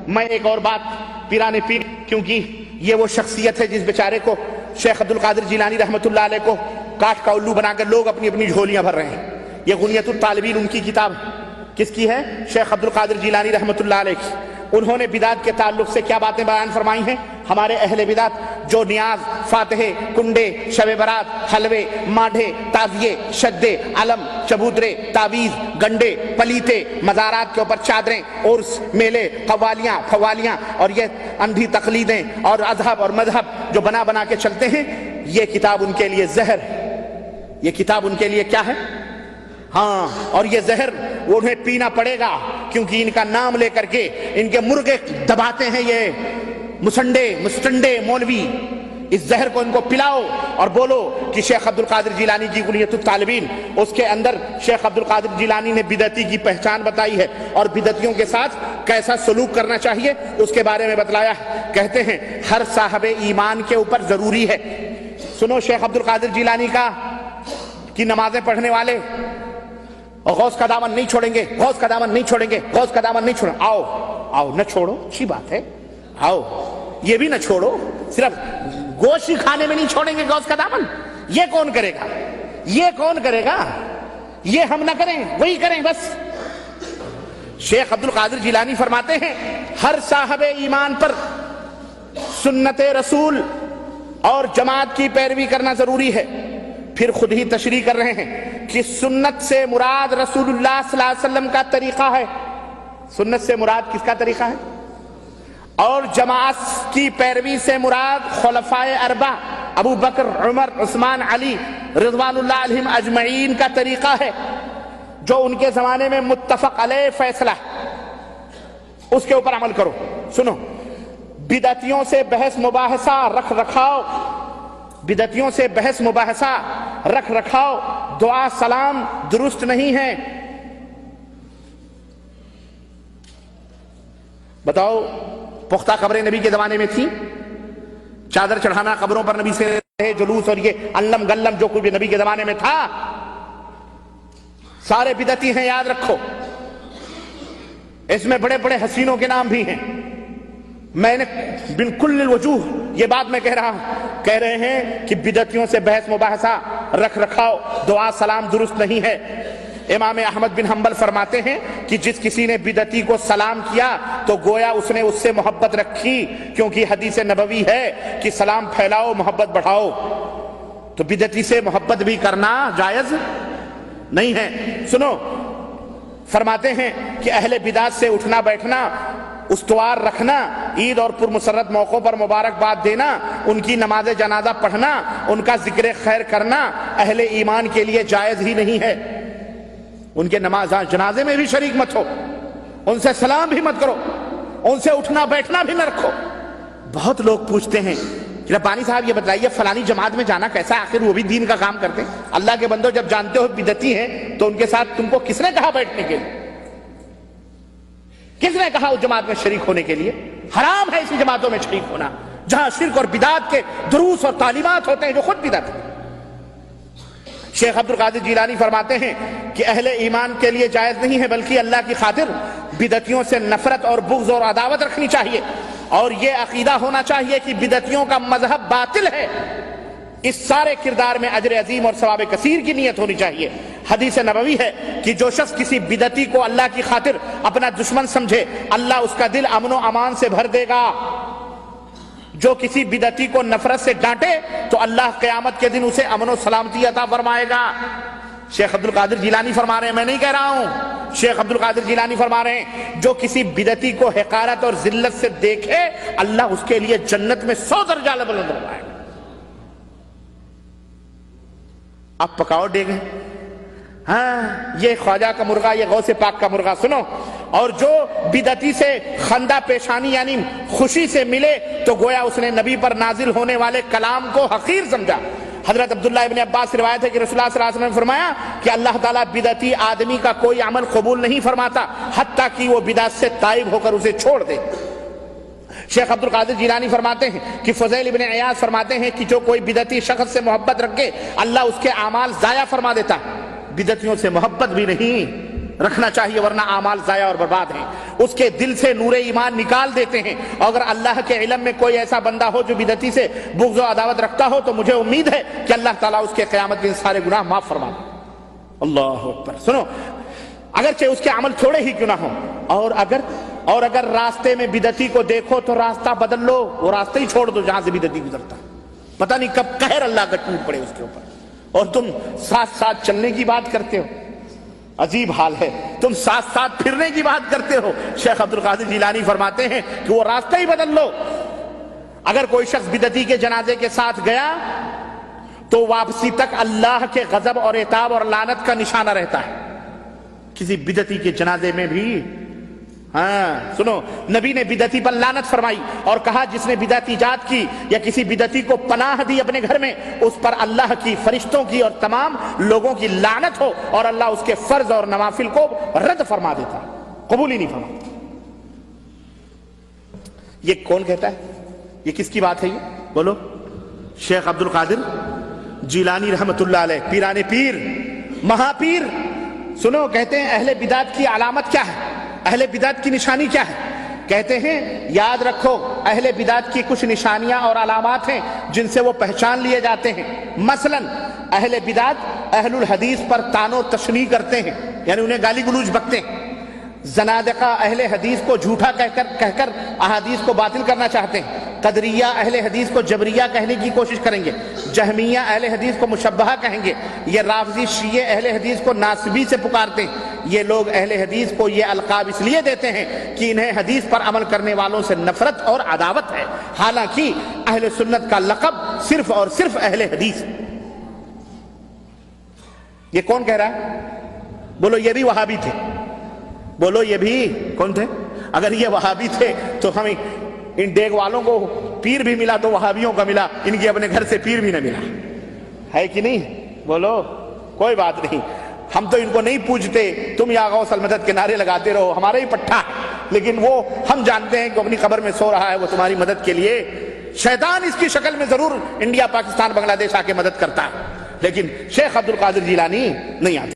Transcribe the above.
میں ایک اور بات پیرانے پیر، کیونکہ یہ وہ شخصیت ہے جس بیچارے کو شیخ عبد القادر جیلانی رحمۃ اللہ علیہ کو کاٹ کا الو بنا کر لوگ اپنی اپنی جھولیاں بھر رہے ہیں۔ یہ غنیۃ الطالبین ان کی کتاب ہے۔ کس کی ہے؟ شیخ عبد القادر جیلانی رحمۃ اللہ علیہ کی۔ انہوں نے بدعت کے تعلق سے کیا باتیں بیان فرمائی ہیں؟ ہمارے اہل بدعت جو نیاز، فاتحے، کنڈے، شب برات، حلوے، ماڈھے، تعزیے، شدے، علم، چبوترے، تعویذ، گنڈے، پلیتے، مزارات کے اوپر چادریں، عرس، میلے، قوالیاں، فوالیاں اور یہ اندھی تقلیدیں اور اذہب اور مذہب جو بنا بنا کے چلتے ہیں، یہ کتاب ان کے لیے زہر ہے۔ یہ کتاب ان کے لیے کیا ہے؟ ہاں، اور یہ زہر وہ انہیں پینا پڑے گا، کیونکہ ان کا نام لے کر کے ان کے مرغے دباتے ہیں یہ مستنڈے مولوی۔ اس زہر کو ان کو پلاؤ اور بولو کہ شیخ عبد القادر جیلانی کی غنیۃ الطالبین، اس کے اندر شیخ عبد القادر جیلانی نے بدعتی کی پہچان بتائی ہے اور بدعتیوں کے ساتھ کیسا سلوک کرنا چاہیے اس کے بارے میں بتلایا ہے۔ کہتے ہیں ہر صاحب ایمان کے اوپر ضروری ہے۔ سنو، شیخ عبد القادر جیلانی کی نمازیں پڑھنے والے اور غوث کا دامن نہیں چھوڑیں گے، غوث کا دامن نہیں چھوڑیں گے، غوث کا دامن نہیں چھوڑیں۔ آؤ نہ چھوڑو، اچھی بات ہے، آؤ یہ بھی نہ چھوڑو، صرف گوشت کھانے میں نہیں چھوڑیں گے غوث کا دامن۔ یہ کون کرے گا؟ یہ کون کرے گا؟ یہ ہم نہ کریں، وہی کریں بس۔ شیخ عبد القادر جیلانی فرماتے ہیں ہر صاحب ایمان پر سنت رسول اور جماعت کی پیروی کرنا ضروری ہے۔ پھر خود ہی تشریح کر رہے ہیں کہ سنت سے مراد رسول اللہ صلی اللہ علیہ وسلم کا طریقہ ہے۔ سنت سے مراد کس کا طریقہ ہے؟ اور جماعت کی پیروی سے مراد خلفائے اربعہ ابو بکر، عمر، عثمان، علی رضوان اللہ علیہم اجمعین کا طریقہ ہے، جو ان کے زمانے میں متفق علیہ فیصلہ ہے، اس کے اوپر عمل کرو۔ سنو، بدعتیوں سے بحث مباحثہ رکھ رکھاؤ، بدعتیوں سے بحث مباحثہ رکھ رکھاؤ، دعا سلام درست نہیں ہے۔ بتاؤ، پختہ قبریں نبی کے زمانے میں تھیں؟ چادر چڑھانا قبروں پر نبی سے جلوس اور یہ علم گلم جو کچھ بھی نبی کے زمانے میں تھا، سارے بدعتی ہیں، یاد رکھو۔ اس میں بڑے بڑے حسینوں کے نام بھی ہیں۔ میں نے بالکل الوجوہ یہ بات میں کہہ رہا ہوں، کہہ رہے ہیں کہ بدعتیوں سے بحث مباحثہ رکھ رکھاؤ، دعا سلام درست نہیں ہے۔ امام احمد بن حنبل فرماتے ہیں کہ جس کسی نے بدعتی کو سلام کیا تو گویا اس نے اس سے محبت رکھی، کیونکہ حدیث نبوی ہے کہ سلام پھیلاؤ محبت بڑھاؤ۔ تو بدعتی سے محبت بھی کرنا جائز نہیں ہے۔ سنو، فرماتے ہیں کہ اہل بدعت سے اٹھنا بیٹھنا، استوار رکھنا، عید اور پرمسرت موقعوں پر مبارکباد دینا، ان کی نماز جنازہ پڑھنا، ان کا ذکر خیر کرنا اہل ایمان کے لیے جائز ہی نہیں ہے۔ ان کے نماز جنازے میں بھی شریک مت ہو، ان سے سلام بھی مت کرو، ان سے اٹھنا بیٹھنا بھی نہ رکھو۔ بہت لوگ پوچھتے ہیں کہ ربانی صاحب یہ بتائیے فلانی جماعت میں جانا کیسا، آخر وہ بھی دین کا کام کرتے ہیں؟ اللہ کے بندو، جب جانتے ہو بدعتی ہیں تو ان کے ساتھ تم کو کس نے کہا بیٹھنے کے لیے؟ کس نے کہا اس جماعت میں شریک ہونے کے لیے؟ حرام ہے اسی جماعتوں میں شریک ہونا جہاں شرک اور بدعت کے دروس اور تعلیمات ہوتے ہیں جو خود بدعت ہیں۔ شیخ عبد القادر جیلانی فرماتے ہیں کہ اہل ایمان کے لیے جائز نہیں ہے، بلکہ اللہ کی خاطر بدعتیوں سے نفرت اور بغض اور عداوت رکھنی چاہیے، اور یہ عقیدہ ہونا چاہیے کہ بدعتیوں کا مذہب باطل ہے۔ اس سارے کردار میں اجر عظیم اور ثواب کثیر کی نیت ہونی چاہیے۔ حدیث نبوی ہے کہ جو شخص کسی بدعتی کو اللہ کی خاطر اپنا دشمن سمجھے، اللہ اس کا دل امن و امان سے بھر دے گا۔ جو کسی بدعتی کو نفرت سے ڈانٹے تو اللہ قیامت کے دن اسے امن و سلامتی عطا فرمائے گا۔ شیخ عبد القادر جیلانی فرما رہے ہیں، میں نہیں کہہ رہا ہوں، شیخ عبد القادر جیلانی فرما رہے ہیں جو کسی بدعتی کو حقارت اور ذلت سے دیکھے اللہ اس کے لیے جنت میں 100 درجہ بلند فرمائے گا۔ اب پکاؤ ڈیگیں، ہاں یہ خواجہ کا مرغا، یہ غوث پاک کا مرغا۔ سنو، اور جو بدعتی سے خندہ پیشانی یعنی خوشی سے ملے تو گویا اس نے نبی پر نازل ہونے والے کلام کو حقیر سمجھا۔ حضرت عبداللہ ابن عباس سے روایت ہے کہ رسول اللہ صلی اللہ علیہ وسلم نے فرمایا کہ اللہ تعالیٰ بدعتی آدمی کا کوئی عمل قبول نہیں فرماتا حتیٰ کہ وہ بدعت سے تائب ہو کر اسے چھوڑ دے۔ شیخ عبد القادر جیلانی فرماتے ہیں کہ فضیل ابن عیاض فرماتے ہیں کہ جو کوئی بدعتی شخص سے محبت رکھے اللہ اس کے اعمال ضائع فرما دیتا ہے۔ بدعتیوں سے محبت بھی نہیں رکھنا چاہیے ورنہ اعمال ضائع اور برباد ہیں۔ اس کے دل سے نور ایمان نکال دیتے ہیں. اور اگر اللہ کے علم میں کوئی ایسا بندہ ہو جو بدعتی سے بغض و عداوت رکھتا ہو تو مجھے امید ہے کہ اللہ تعالیٰ اس کے قیامت کے سارے گناہ معاف فرما دے. اللہ اکبر. سنو، اگرچہ اس کے عمل تھوڑے ہی کیوں نہ ہوں، اور اگر راستے میں بدعتی کو دیکھو تو راستہ بدل لو، وہ راستہ ہی چھوڑ دو جہاں سے بدعتی گزرتا. پتہ نہیں کب قہر اللہ کا ٹوٹ پڑے اس کے اوپر، اور تم ساتھ ساتھ چلنے کی بات کرتے ہو. عجیب حال ہے، تم ساتھ ساتھ پھرنے کی بات کرتے ہو. شیخ عبد القادر جیلانی فرماتے ہیں کہ وہ راستہ ہی بدل لو. اگر کوئی شخص بدعتی کے جنازے کے ساتھ گیا تو واپسی تک اللہ کے غضب اور عتاب اور لعنت کا نشانہ رہتا ہے. کسی بدعتی کے جنازے میں بھی سنو، نبی نے بدعتی پر لعنت فرمائی اور کہا جس نے بدعت ایجاد کی یا کسی بدعتی کو پناہ دی اپنے گھر میں، اس پر اللہ کی، فرشتوں کی اور تمام لوگوں کی لعنت ہو، اور اللہ اس کے فرض اور نوافل کو رد فرما دیتا، قبول ہی نہیں فرماتا. یہ کون کہتا ہے؟ یہ کس کی بات ہے؟ یہ بولو. شیخ عبد القادر جیلانی رحمت اللہ علیہ، پیران پیر، مہا پیر. سنو، کہتے ہیں اہل بدعت کی علامت کیا ہے، اہل بدعت کی نشانی کیا ہے؟ کہتے ہیں یاد رکھو، اہل بدعت کی کچھ نشانیاں اور علامات ہیں جن سے وہ پہچان لیے جاتے ہیں. مثلا اہل بدعت اہل الحدیث پر طعن و تشنیع کرتے ہیں، یعنی انہیں گالی گلوچ بکتے ہیں. زنادقہ اہل حدیث کو جھوٹا کہہ کر احادیث کو باطل کرنا چاہتے ہیں. قدریہ اہل حدیث کو جبریہ کہنے کی کوشش کریں گے. جہمیہ اہل حدیث کو مشبہہ کہیں گے. یہ رافضی شیعہ اہل حدیث کو ناسبی سے پکارتے ہیں. یہ لوگ اہل حدیث کو یہ القاب اس لیے دیتے ہیں کہ انہیں حدیث پر عمل کرنے والوں سے نفرت اور عداوت ہے، حالانکہ اہل سنت کا لقب صرف اور صرف اہل حدیث. یہ کون کہہ رہا ہے؟ بولو یہ بھی وہابی تھے. بولو یہ بھی کون تھے؟ اگر یہ وہابی تھے تو ہمیں ان ڈیگ والوں کو پیر بھی ملا تو وہابیوں کا ملا، ان کی اپنے گھر سے پیر بھی نہ ملا، ہے کہ نہیں؟ بولو. کوئی بات نہیں، ہم تو ان کو نہیں پوچھتے. تم یا غوث المدد کے نعرے لگاتے رہو، ہمارا ہی پٹھا ہے، لیکن وہ ہم جانتے ہیں کہ اپنی قبر میں سو رہا ہے، وہ تمہاری مدد کے لیے. شیطان اس کی شکل میں ضرور انڈیا، پاکستان، بنگلہ دیش آ کے مدد کرتا ہے، لیکن شیخ عبد القادر جیلانی نہیں آتے.